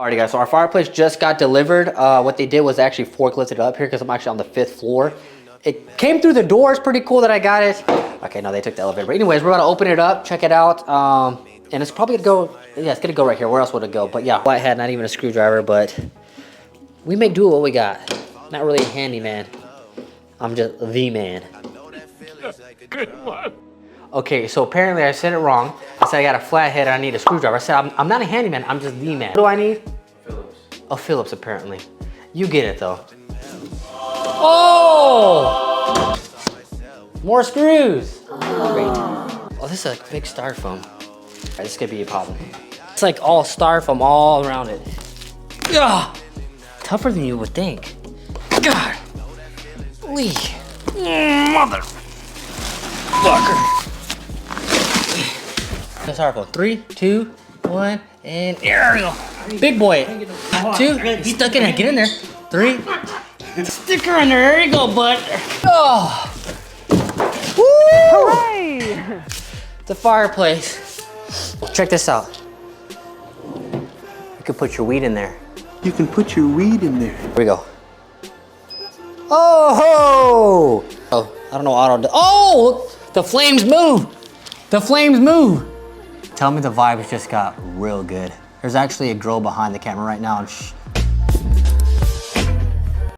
Alrighty guys, so our fireplace just got delivered. What they did was actually forklifted it up here because I'm actually on the 5th floor. It came through the door. It's pretty cool that I got it. Okay, no, they took the elevator. But anyways, we're gonna open it up, check it out. And it's probably gonna go, yeah, it's gonna go right here. Where else would it go? But yeah, flathead, not even a screwdriver, but we make do with what we got. Not really a handyman. I'm just the man. Good one. Okay, so apparently I said it wrong. I said I got a flathead and I need a screwdriver. I said I'm not a handyman, I'm just the man. What do I need? Phillips. Oh, Phillips apparently. You get it though. Oh! More screws. Great. Oh, this is a big styrofoam. This is gonna be a problem. It's like all styrofoam all around it. Ugh. Tougher than you would think. God. Lee. Motherfucker. The styrofoam. 3, 2, 1, and there we go. Big boy. 2. He's stuck in there. Get in there. 3. Stick her in there. There you go, bud. Oh. Woo! Hooray! The fireplace. Check this out. You can put your weed in there. You can put your weed in there. Here we go. Oh! Oh, I don't know auto. Oh! The flames move! The flames move! Tell me the vibes just got real good. There's actually a girl behind the camera right now, and